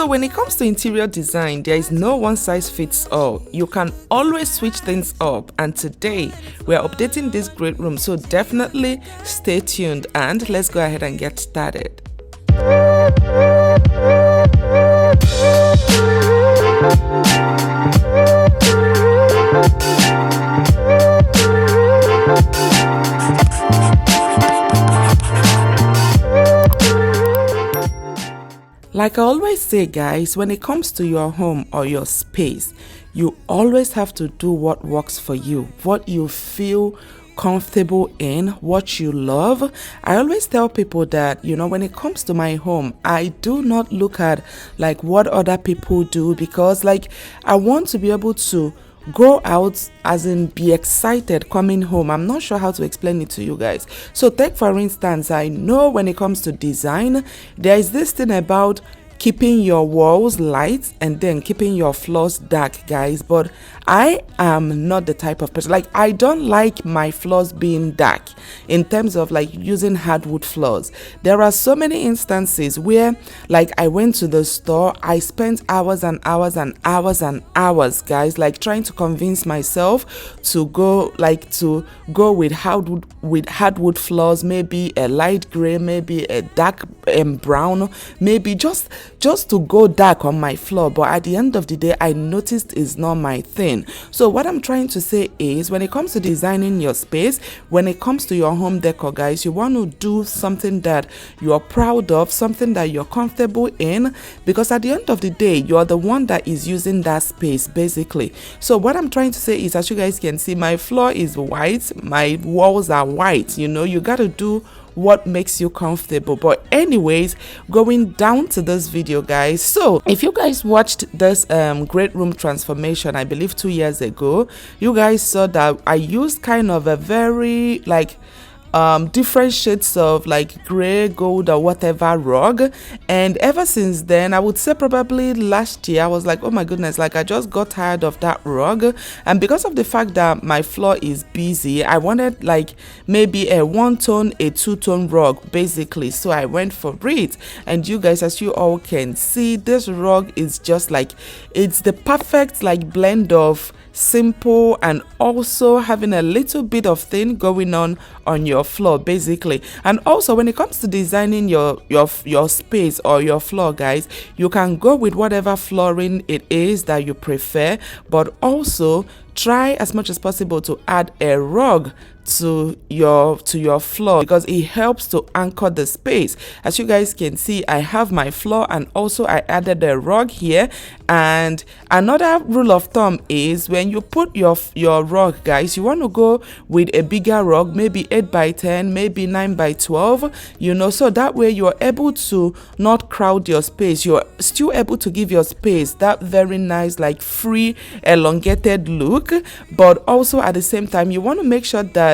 So when it comes to interior design, there is no one size fits all. You can always switch things up, and today we are updating this great room, so definitely stay tuned and let's go ahead and get started. Like I always say, guys, when it comes to your home or your space, you always have to do what works for you, what you feel comfortable in, what you love. I always tell people that, when it comes to my home, I do not look at like what other people do, because like I want to be able to go out, as in be excited coming home. I'm not sure how to explain it to you guys. So take for instance, I know when it comes to design, there is this thing about keeping your walls light and then keeping your floors dark, guys, but I am not the type of person, like I don't like my floors being dark in terms of like using hardwood floors. There are so many instances where like I went to the store, I spent hours and hours and hours and hours, guys, like trying to convince myself to go with hardwood floors, maybe a light gray, maybe a dark brown, maybe just to go dark on my floor. But at the end of the day, I noticed it's not my thing. So what I'm trying to say is, when it comes to designing your space, when it comes to your home decor, guys, you want to do something that you're proud of, something that you're comfortable in, because at the end of the day, you're the one that is using that space basically. So what I'm trying to say is, as you guys can see, my floor is white, my walls are white. You got to do what makes you comfortable. But anyways, going down to this video, guys, so if you guys watched this great room transformation, I believe 2 years ago, you guys saw that I used kind of a very like different shades of like gray, gold, or whatever rug. And ever since then, I would say probably last year, I was like, oh my goodness, like I just got tired of that rug. And because of the fact that my floor is busy, I wanted like maybe a 1-tone, a 2-tone rug basically. So I went for it. And you guys, as you all can see, this rug is just like, it's the perfect like blend of simple and also having a little bit of thing going on your floor basically. And also when it comes to designing your space or your floor, guys, you can go with whatever flooring it is that you prefer, but also try as much as possible to add a rug to your floor, because it helps to anchor the space. As you guys can see, I have my floor and also I added a rug here. And another rule of thumb is, when you put your rug, guys, you want to go with a bigger rug, maybe 8x10, maybe 9x12, so that way you're able to not crowd your space. You're still able to give your space that very nice like free elongated look, but also at the same time you want to make sure that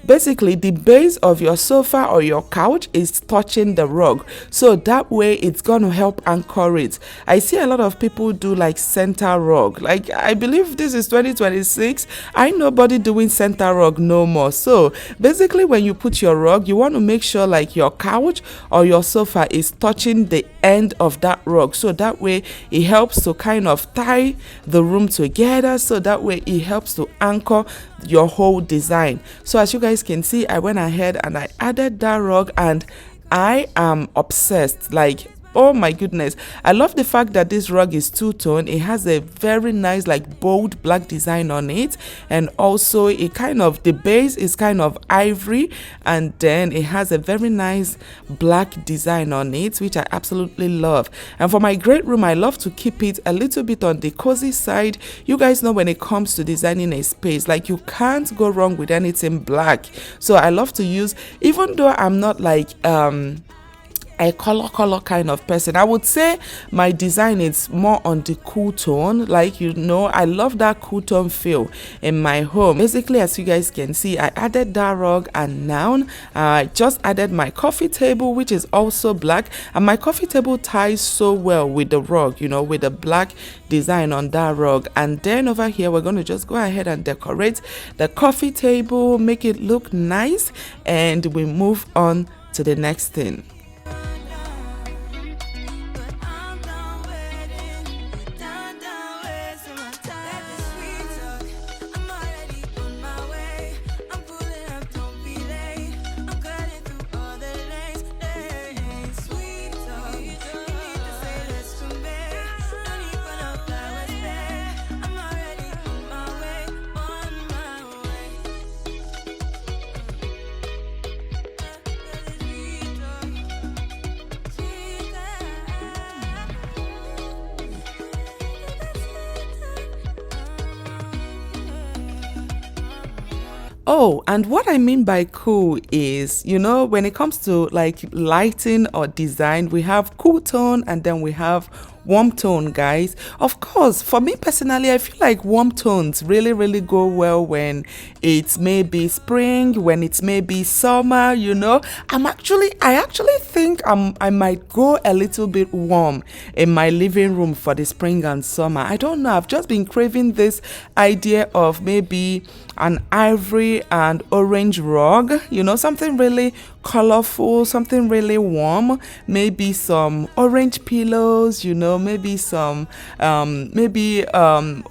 basically the base of your sofa or your couch is touching the rug, so that way it's going to help anchor it. I see a lot of people do like center rug. Like I believe this is 2026, I nobody doing center rug no more. So basically when you put your rug, you want to make sure like your couch or your sofa is touching the end of that rug, so that way it helps to kind of tie the room together, so that way it helps to anchor your whole design. So as you guys can see, I went ahead and I added that rug, and I am obsessed. Like, oh my goodness, I love the fact that this rug is 2-tone. It has a very nice like bold black design on it, and also it the base is kind of ivory, and then it has a very nice black design on it, which I absolutely love. And for my great room, I love to keep it a little bit on the cozy side. You guys know when it comes to designing a space, like you can't go wrong with anything black. So I love to use, even though I'm not like a color kind of person, I would say my design is more on the cool tone. Like, I love that cool tone feel in my home. Basically, as you guys can see, I added that rug, and now I just added my coffee table, which is also black, and my coffee table ties so well with the rug, with the black design on that rug. And then over here, we're going to just go ahead and decorate the coffee table, make it look nice, and we move on to the next thing. Oh, and what I mean by cool is, when it comes to like lighting or design, we have cool tone and then we have warm tone, guys. Of course, for me personally, I feel like warm tones really, really go well when it's maybe spring, when it's maybe summer, I actually think I might go a little bit warm in my living room for the spring and summer. I don't know. I've just been craving this idea of maybe an ivory and orange rug, something really colorful, something really warm, maybe some orange pillows, maybe some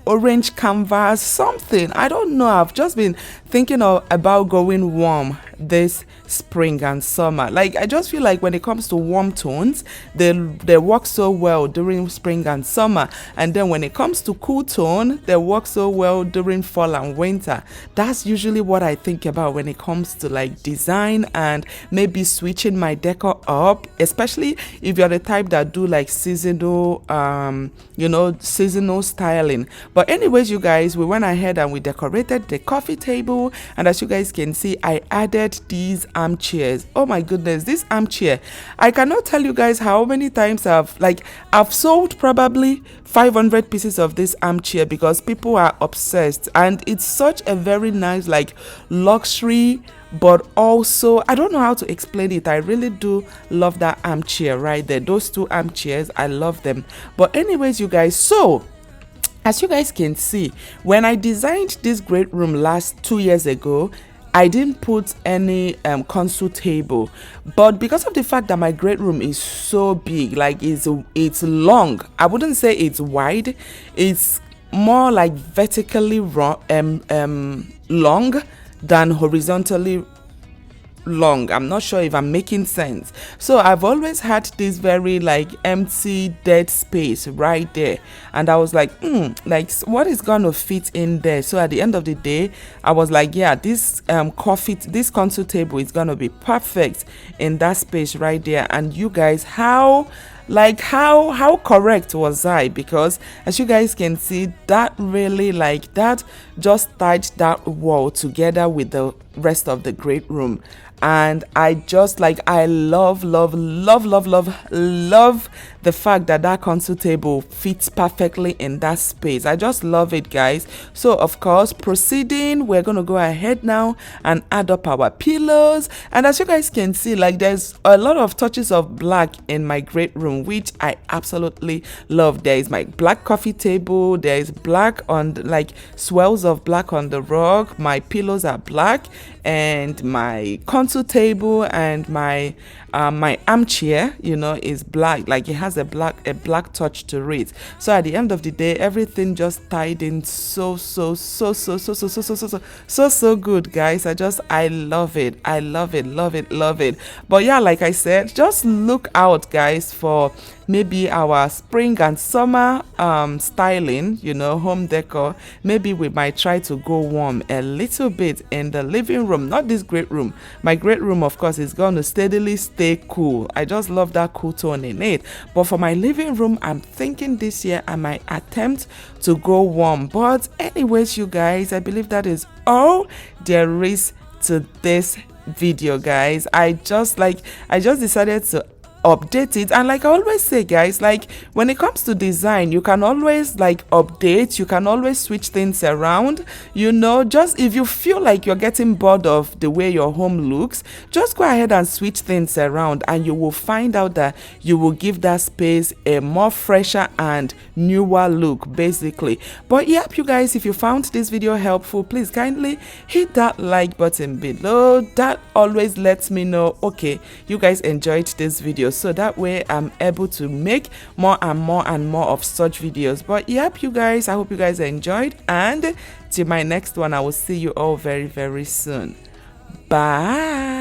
orange canvas, something. I don't know. I've just been thinking about going warm this spring and summer. Like, I just feel like when it comes to warm tones, they work so well during spring and summer, and then when it comes to cool tone, they work so well during fall and winter. That's usually what I think about when it comes to like design and maybe switching my decor up, especially if you're the type that do like seasonal styling. But anyways, you guys, we went ahead and we decorated the coffee table, and as you guys can see, I added these armchairs. Oh my goodness, this armchair, I cannot tell you guys how many times I've sold probably 500 pieces of this armchair because people are obsessed, and it's such a very nice like luxury, but also I don't know how to explain it. I really do love that armchair right there. Those two armchairs, I love them. But anyways, you guys, so as you guys can see, when I designed this great room last 2 years ago, I didn't put any console table, but because of the fact that my great room is so big, like it's long, I wouldn't say it's wide, it's more like vertically long than horizontally long. I'm not sure if I'm making sense. So I've always had this very like empty dead space right there, and I was like what is gonna fit in there? So at the end of the day, I was like, yeah, this console table is gonna be perfect in that space right there. And you guys, how correct was I? Because as you guys can see, that really that just tied that wall together with the rest of the great room. And I just I love the fact that that console table fits perfectly in that space. I just love it, guys. So of course, proceeding, we're gonna go ahead now and add up our pillows. And as you guys can see, there's a lot of touches of black in my great room, which I absolutely love. There is my black coffee table, there is black on swells of black on the rug, my pillows are black, and my console table and my armchair is black. It has a black touch to it. So at the end of the day, everything just tied in so good, guys. I love it. Love it. But yeah, like I said, just look out, guys, for maybe our spring and summer styling, home decor. Maybe we might try to go warm a little bit in the living room, not this great room. My great room, of course, is going to steadily stay cool. I just love that cool tone in it. But for my living room, I'm thinking this year I might attempt to go warm. But anyways, you guys, I believe that is all there is to this video, guys. I just decided to update it. And like I always say, guys, when it comes to design, you can always update, you can always switch things around, just if you feel like you're getting bored of the way your home looks, just go ahead and switch things around, and you will find out that you will give that space a more fresher and newer look, basically. But yep, you guys, if you found this video helpful, please kindly hit that like button below. That always lets me know, okay, you guys enjoyed this video, so that way I'm able to make more and more of such videos. But yep, you guys, I hope you guys enjoyed, and till my next one, I will see you all very soon. Bye.